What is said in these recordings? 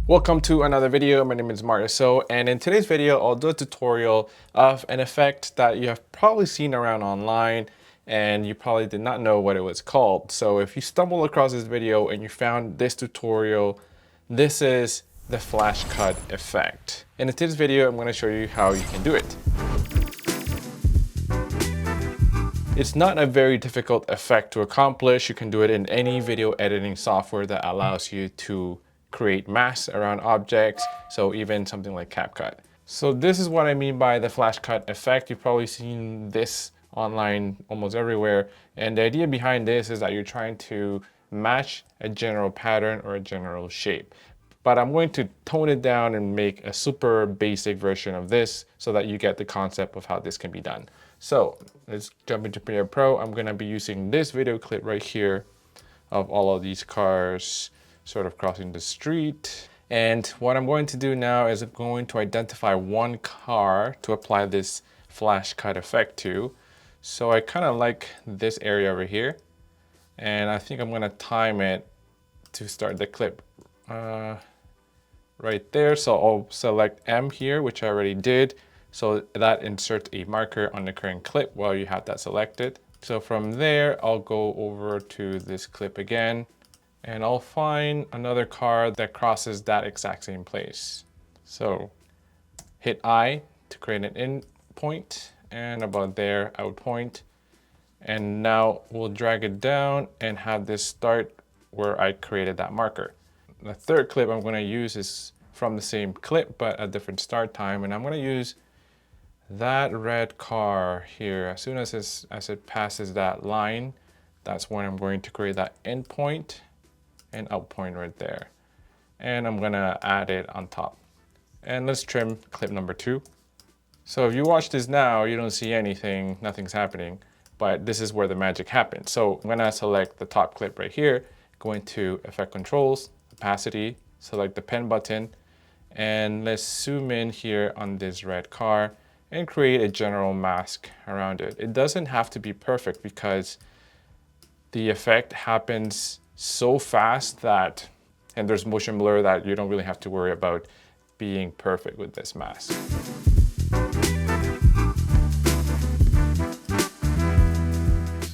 Welcome to another video. My name is Mario, and in today's video, I'll do a tutorial of an effect that you have probably seen around online and you probably did not know what it was called. So if you stumble across this video and you found this tutorial, this is the flash cut effect. And in today's video, I'm going to show you how you can do it. It's not a very difficult effect to accomplish. You can do it in any video editing software that allows you to create masks around objects, so even something like CapCut. So this is what I mean by the flash cut effect. You've probably seen this online almost everywhere. And the idea behind this is that you're trying to match a general pattern or a general shape. But I'm going to tone it down and make a super basic version of this so that you get the concept of how this can be done. So let's jump into Premiere Pro. I'm going to be using this video clip right here of all of these cars sort of crossing the street. And what I'm going to do now is I'm going to identify one car to apply this flash cut effect to. So I kind of like this area over here. And I think I'm going to time it to start the clip right there. So I'll select M here, which I already did. So that inserts a marker on the current clip while you have that selected. So from there, I'll go over to this clip again, and I'll find another car that crosses that exact same place. So hit I to create an in point, and about there, out point. And now we'll drag it down and have this start where I created that marker. The third clip I'm going to use is from the same clip, but a different start time. And I'm going to use that red car here. As soon as it passes that line, that's when I'm going to create that end point and out point right there. And I'm going to add it on top. And let's trim clip number 2. So if you watch this now, you don't see anything, nothing's happening, but this is where the magic happens. So I'm going to select the top clip right here, go into Effect Controls, Opacity, select the pen button, and let's zoom in here on this red car and create a general mask around it. It doesn't have to be perfect because the effect happens so fast that, and there's motion blur, that you don't really have to worry about being perfect with this mask.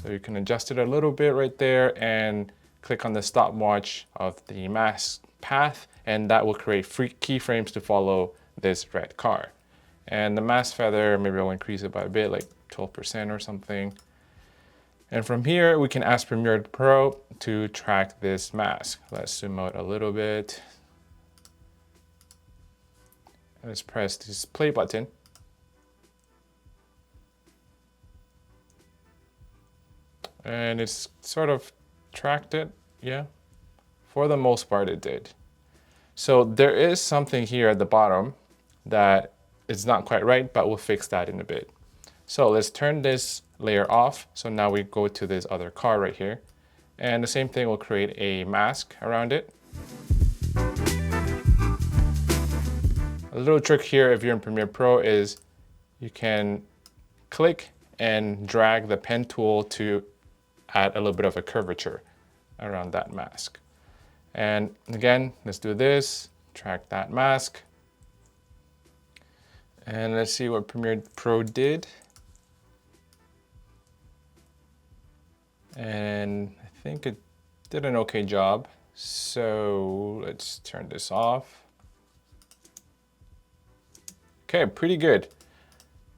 So you can adjust it a little bit right there and click on the stopwatch of the mask path, and that will create keyframes to follow this red car. And the mask feather, maybe I'll increase it by a bit, like 12% or something. And from here, we can ask Premiere Pro to track this mask. Let's zoom out a little bit. Let's press this play button. And it's sort of tracked it, yeah. For the most part, it did. So there is something here at the bottom that is not quite right, but we'll fix that in a bit. So let's turn this layer off. So now we go to this other car right here. And the same thing, we'll create a mask around it. A little trick here if you're in Premiere Pro is you can click and drag the pen tool to add a little bit of a curvature around that mask. And again, let's do this, track that mask. And let's see what Premiere Pro did. And I think it did an okay job. So let's turn this off. Okay, pretty good.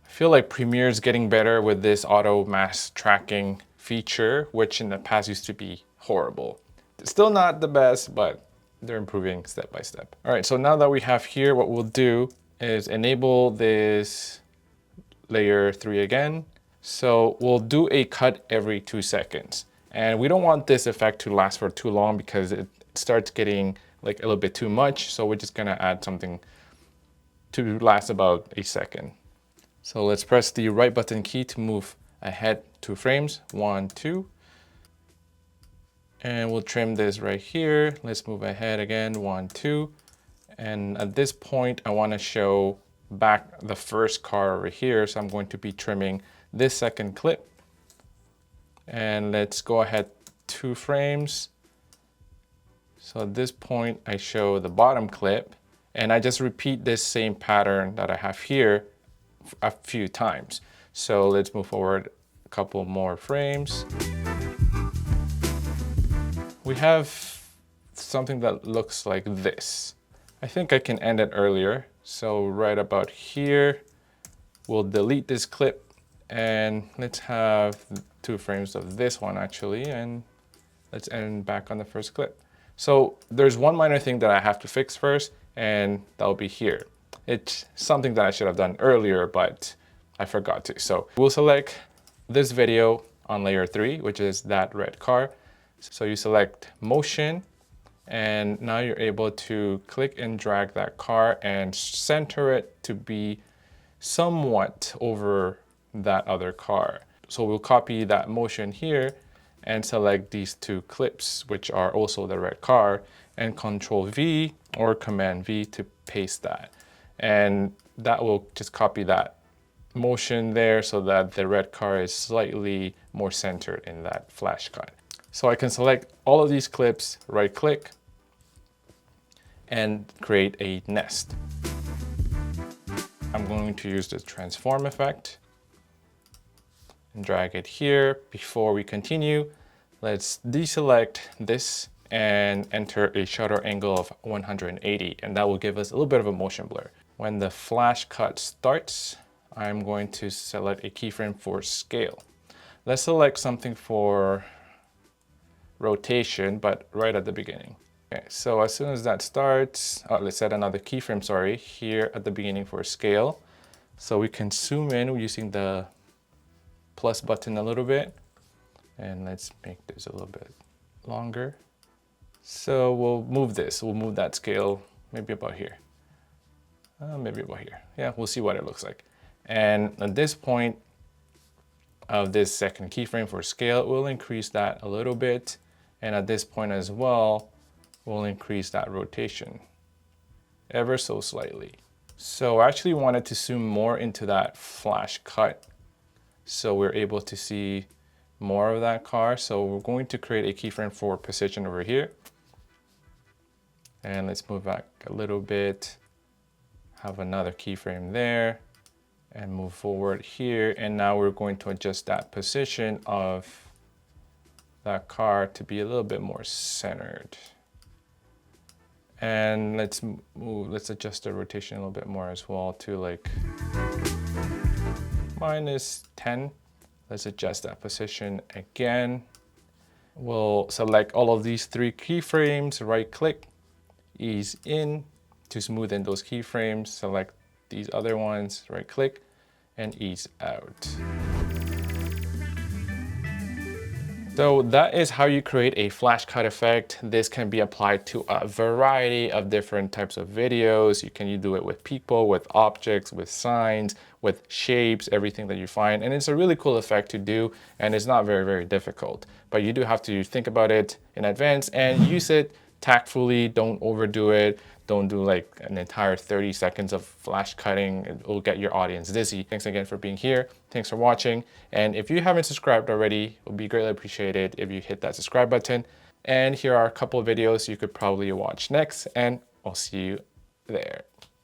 I feel like Premiere's getting better with this auto mask tracking feature, which in the past used to be horrible. It's still not the best, but they're improving step by step. All right, so now that we have here, what we'll do is enable this layer 3 again. So we'll do a cut every 2 seconds. And we don't want this effect to last for too long because it starts getting like a little bit too much. So we're just gonna add something to last about a second. So let's press the right button key to move ahead 2 frames, 1, 2. And we'll trim this right here. Let's move ahead again, 1, 2. And at this point, I want to show back the first car over here. So I'm going to be trimming this second clip. And let's go ahead 2 frames. So at this point, I show the bottom clip, and I just repeat this same pattern that I have here a few times. So let's move forward a couple more frames. We have something that looks like this. I think I can end it earlier. So right about here, we'll delete this clip and let's have 2 frames of this one actually, and let's end back on the first clip. So there's one minor thing that I have to fix first, and that'll be here. It's something that I should have done earlier, but I forgot to. So we'll select this video on layer 3, which is that red car. So you select motion, and now you're able to click and drag that car and center it to be somewhat over that other car. So we'll copy that motion here and select these 2 clips, which are also the red car, and Control V or Command V to paste that. And that will just copy that motion there so that the red car is slightly more centered in that flash cut. So I can select all of these clips, right click, and create a nest. I'm going to use the transform effect and drag it here. Before we continue, let's deselect this and enter a shutter angle of 180, and that will give us a little bit of a motion blur. When the flash cut starts, I'm going to select a keyframe for scale. Let's select something for rotation, but right at the beginning. Okay, so as soon as that starts, let's set another keyframe, sorry, here at the beginning for scale. So we can zoom in using the plus button a little bit. And let's make this a little bit longer. So we'll move this, we'll move that scale maybe about here. Maybe about here. Yeah, we'll see what it looks like. And at this point of this second keyframe for scale, we'll increase that a little bit. And at this point as well, we'll increase that rotation ever so slightly. So I actually wanted to zoom more into that flash cut so we're able to see more of that car. So we're going to create a keyframe for position over here. And let's move back a little bit, have another keyframe there, and move forward here. And now we're going to adjust that position of that car to be a little bit more centered. And let's adjust the rotation a little bit more as well to like -10. Let's adjust that position again. We'll select all of these 3 keyframes, right click, ease in to smoothen those keyframes, select these other ones, right click, and ease out. So that is how you create a flash cut effect. This can be applied to a variety of different types of videos. You can do it with people, with objects, with signs, with shapes, everything that you find. And it's a really cool effect to do, and it's not very, very difficult. But you do have to think about it in advance and use it tactfully. Don't overdo it. Don't do like an entire 30 seconds of flash cutting. It will get your audience dizzy. Thanks again for being here. Thanks for watching. And if you haven't subscribed already, it would be greatly appreciated if you hit that subscribe button. And here are a couple of videos you could probably watch next, and I'll see you there.